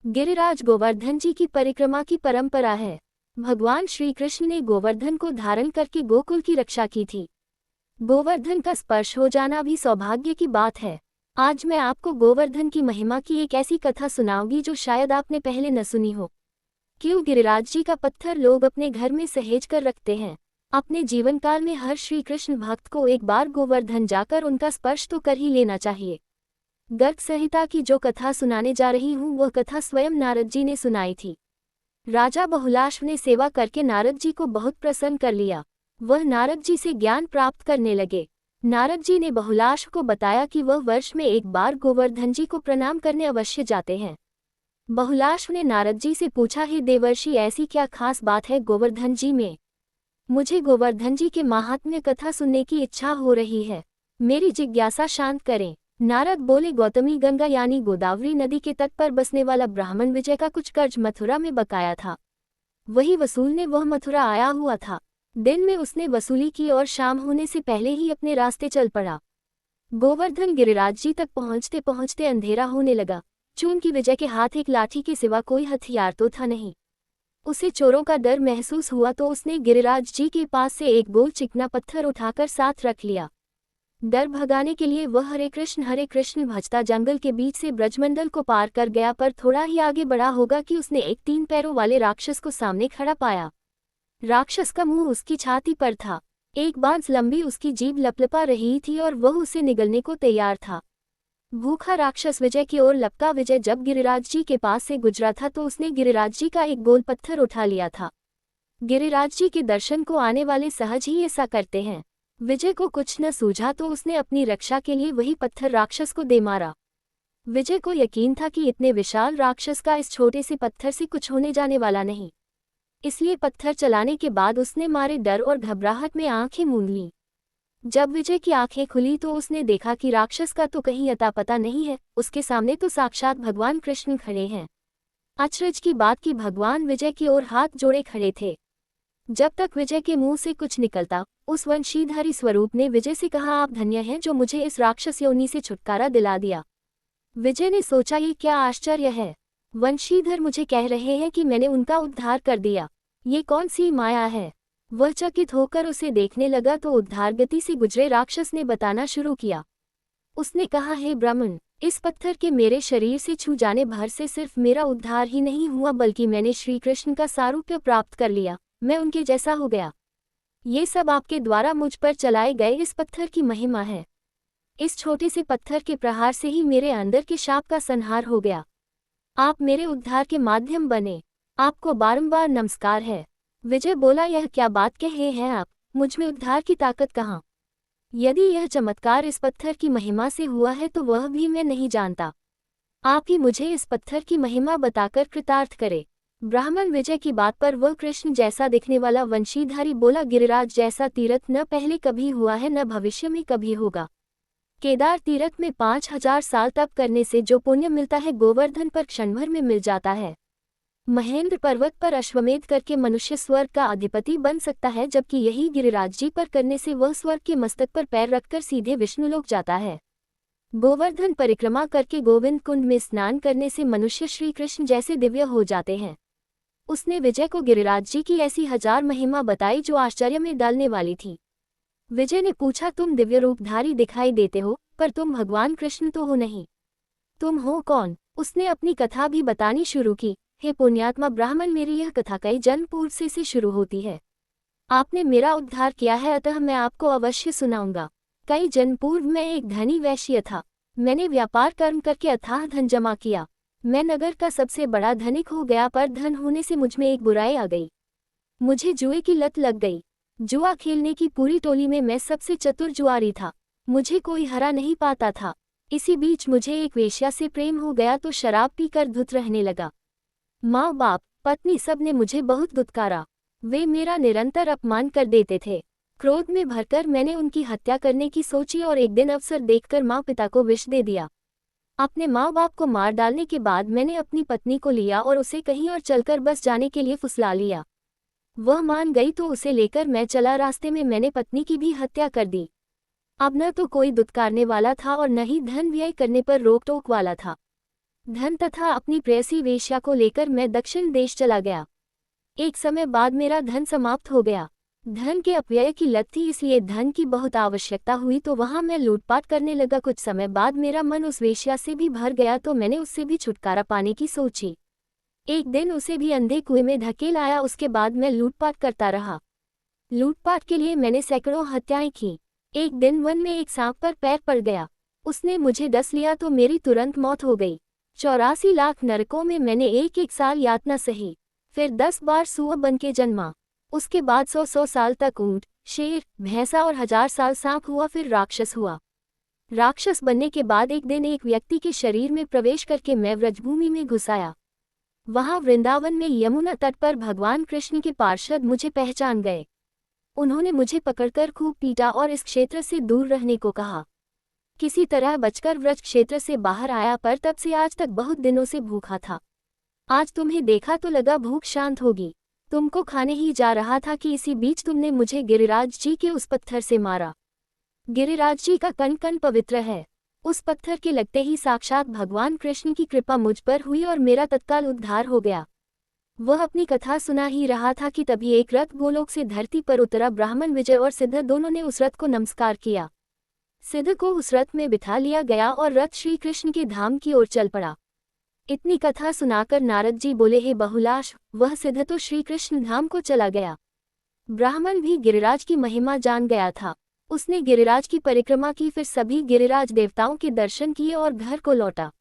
गिरिराज गोवर्धन जी की परिक्रमा की परंपरा है। भगवान श्री कृष्ण ने गोवर्धन को धारण करके गोकुल की रक्षा की थी। गोवर्धन का स्पर्श हो जाना भी सौभाग्य की बात है। आज मैं आपको गोवर्धन की महिमा की एक ऐसी कथा सुनाऊंगी जो शायद आपने पहले न सुनी हो। क्यों गिरिराज जी का पत्थर लोग अपने घर में सहेज कर रखते हैं। अपने जीवन काल में हर श्री कृष्ण भक्त को एक बार गोवर्धन जाकर उनका स्पर्श तो कर ही लेना चाहिए। गर्ग संहिता की जो कथा सुनाने जा रही हूँ वह कथा स्वयं नारद जी ने सुनाई थी। राजा बहुलाश्व ने सेवा करके नारद जी को बहुत प्रसन्न कर लिया। वह नारद जी से ज्ञान प्राप्त करने लगे। नारद जी ने बहुलाश्व को बताया कि वह वर्ष में एक बार गोवर्धन जी को प्रणाम करने अवश्य जाते हैं। बहुलाश्व ने नारद जी से पूछा, हे देवर्षि, ऐसी क्या खास बात है गोवर्धन जी में? मुझे गोवर्धन जी के महात्म्य कथा सुनने की इच्छा हो रही है, मेरी जिज्ञासा शांत करें। नारद बोले, गौतमी गंगा यानी गोदावरी नदी के तट पर बसने वाला ब्राह्मण विजय का कुछ कर्ज मथुरा में बकाया था। वही वसूलने वह मथुरा आया हुआ था। दिन में उसने वसूली की और शाम होने से पहले ही अपने रास्ते चल पड़ा। गोवर्धन गिरिराज जी तक पहुंचते पहुंचते अंधेरा होने लगा। चूंकि विजय के हाथ एक लाठी के सिवा कोई हथियार तो था नहीं। उसे चोरों का डर महसूस हुआ तो उसने गिरिराज जी के पास से एक गोल चिकना पत्थर उठाकर साथ रख लिया। डर भगाने के लिए वह हरे कृष्ण भजता जंगल के बीच से ब्रजमंडल को पार कर गया, पर थोड़ा ही आगे बढ़ा होगा कि उसने एक 3 पैरों वाले राक्षस को सामने खड़ा पाया। राक्षस का मुंह उसकी छाती पर था। एक बांस लंबी उसकी जीभ लपलपा रही थी और वह उसे निगलने को तैयार था। भूखा राक्षस विजय की ओर लपका। विजय जब गिरिराज जी के पास से गुजरा था तो उसने गिरिराज जी का एक गोल पत्थर उठा लिया था। गिरिराज जी के दर्शन को आने वाले सहज ही ऐसा करते हैं। विजय को कुछ न सूझा तो उसने अपनी रक्षा के लिए वही पत्थर राक्षस को दे मारा। विजय को यकीन था कि इतने विशाल राक्षस का इस छोटे से पत्थर से कुछ होने जाने वाला नहीं, इसलिए पत्थर चलाने के बाद उसने मारे डर और घबराहट में आंखें मूंद लीं। जब विजय की आंखें खुली तो उसने देखा कि राक्षस का तो कहीं अता पता नहीं है, उसके सामने तो साक्षात भगवान कृष्ण खड़े हैं। अचरज की बात कि भगवान विजय की ओर हाथ जोड़े खड़े थे। जब तक विजय के मुंह से कुछ निकलता, उस वंशीधारी स्वरूप ने विजय से कहा, आप धन्य हैं जो मुझे इस राक्षस योनि से छुटकारा दिला दिया। विजय ने सोचा, ये क्या आश्चर्य है, वंशीधर मुझे कह रहे हैं कि मैंने उनका उद्धार कर दिया। ये कौन सी माया है। वह चकित होकर उसे देखने लगा तो उद्धार गति से गुजरे राक्षस ने बताना शुरू किया। उसने कहा, हे ब्राह्मण, इस पत्थर के मेरे शरीर से छू जाने भर से सिर्फ मेरा उद्धार ही नहीं हुआ बल्कि मैंने श्री कृष्ण का सारूप्य प्राप्त कर लिया। मैं उनके जैसा हो गया। ये सब आपके द्वारा मुझ पर चलाए गए इस पत्थर की महिमा है। इस छोटे से पत्थर के प्रहार से ही मेरे अंदर के शाप का संहार हो गया। आप मेरे उद्धार के माध्यम बने। आपको बारंबार नमस्कार है। विजय बोला, यह क्या बात कहे हैं आप, मुझ में उद्धार की ताकत कहाँ? यदि यह चमत्कार इस पत्थर की महिमा से हुआ है तो वह भी मैं नहीं जानता। आप ही मुझे इस पत्थर की महिमा बताकर कृतार्थ करे। ब्राह्मण विजय की बात पर वह कृष्ण जैसा दिखने वाला वंशीधारी बोला, गिरिराज जैसा तीर्थ न पहले कभी हुआ है न भविष्य में कभी होगा। केदार तीर्थ में 5000 साल तप करने से जो पुण्य मिलता है गोवर्धन पर क्षणभर में मिल जाता है। महेंद्र पर्वत पर अश्वमेध करके मनुष्य स्वर्ग का अधिपति बन सकता है, जबकि यही गिरिराज जी पर करने से वह स्वर्ग के मस्तक पर पैर रखकर सीधे विष्णुलोक जाता है। गोवर्धन परिक्रमा करके गोविंद कुंड में स्नान करने से मनुष्य श्री कृष्ण जैसे दिव्य हो जाते हैं। उसने विजय को गिरिराज जी की ऐसी 1000 महिमा बताई जो आश्चर्य में डालने वाली थी। विजय ने पूछा, तुम दिव्य रूपधारी दिखाई देते हो, पर तुम भगवान कृष्ण तो हो नहीं। तुम हो कौन? उसने अपनी कथा भी बतानी शुरू की। हे पुण्यात्मा ब्राह्मण, मेरी यह कथा कई जन्म पूर्व से शुरू होती है। आपने मेरा उद्धार किया है, अतः मैं आपको अवश्य सुनाऊंगा। कई जन्म पूर्व मैं एक धनी वैश्य था। मैंने व्यापार कर्म करके अथाह धन जमा किया। मैं नगर का सबसे बड़ा धनिक हो गया, पर धन होने से मुझ में एक बुराई आ गई। मुझे जुए की लत लग गई। जुआ खेलने की पूरी टोली में मैं सबसे चतुर जुआरी था। मुझे कोई हरा नहीं पाता था। इसी बीच मुझे एक वेश्या से प्रेम हो गया तो शराब पीकर धुत रहने लगा। माँ बाप पत्नी सब ने मुझे बहुत दुत्कारा। वे मेरा निरंतर अपमान कर देते थे। क्रोध में भरकर मैंने उनकी हत्या करने की सोची और एक दिन अवसर देखकर माँ पिता को विष दे दिया। अपने माँ बाप को मार डालने के बाद मैंने अपनी पत्नी को लिया और उसे कहीं और चलकर बस जाने के लिए फुसला लिया। वह मान गई तो उसे लेकर मैं चला। रास्ते में मैंने पत्नी की भी हत्या कर दी। अब न तो कोई दुत्कारने वाला था और न ही धन व्यय करने पर रोक टोक वाला था। धन तथा अपनी प्रेयसी वेश्या को लेकर मैं दक्षिण देश चला गया। एक समय बाद मेरा धन समाप्त हो गया। धन के अपव्यय की लत थी, इसलिए धन की बहुत आवश्यकता हुई तो वहां मैं लूटपाट करने लगा। कुछ समय बाद मेरा मन उस वेश्या से भी भर गया तो मैंने उससे भी छुटकारा पाने की सोची। एक दिन उसे भी अंधे कुएं में धकेल आया। उसके बाद मैं लूटपाट करता रहा। लूटपाट के लिए मैंने सैकड़ों हत्याएं की। एक दिन वन में एक सांप पर पैर पड़ गया। उसने मुझे डस लिया तो मेरी तुरंत मौत हो गई। 84 लाख नरकों में मैंने एक साल यातना सही। फिर 10 बार सूअर बन के जन्मा। उसके बाद 100 साल तक ऊंट, शेर, भैंसा और 1000 साल सांप हुआ, फिर राक्षस हुआ। राक्षस बनने के बाद एक दिन एक व्यक्ति के शरीर में प्रवेश करके मैं व्रजभूमि में घुस आया। वहां वृंदावन में यमुना तट पर भगवान कृष्ण के पार्षद मुझे पहचान गए। उन्होंने मुझे पकड़कर खूब पीटा और इस क्षेत्र से दूर रहने को कहा। किसी तरह बचकर व्रज क्षेत्र से बाहर आया, पर तब से आज तक बहुत दिनों से भूखा था। आज तुम्हें देखा तो लगा भूख शांत होगी। तुमको खाने ही जा रहा था कि इसी बीच तुमने मुझे गिरिराज जी के उस पत्थर से मारा। गिरिराज जी का कण कण पवित्र है। उस पत्थर के लगते ही साक्षात भगवान कृष्ण की कृपा मुझ पर हुई और मेरा तत्काल उद्धार हो गया। वह अपनी कथा सुना ही रहा था कि तभी एक रथ गोलोक से धरती पर उतरा। ब्राह्मण विजय और सिद्ध दोनों ने उस रथ को नमस्कार किया। सिद्ध को उस रथ में बिठा लिया गया और रथ श्री कृष्ण के धाम की ओर चल पड़ा। इतनी कथा सुनाकर नारद जी बोले, हे बहुलाश, वह सिद्ध तो श्री कृष्ण धाम को चला गया। ब्राह्मण भी गिरिराज की महिमा जान गया था। उसने गिरिराज की परिक्रमा की, फिर सभी गिरिराज देवताओं के दर्शन किए और घर को लौटा।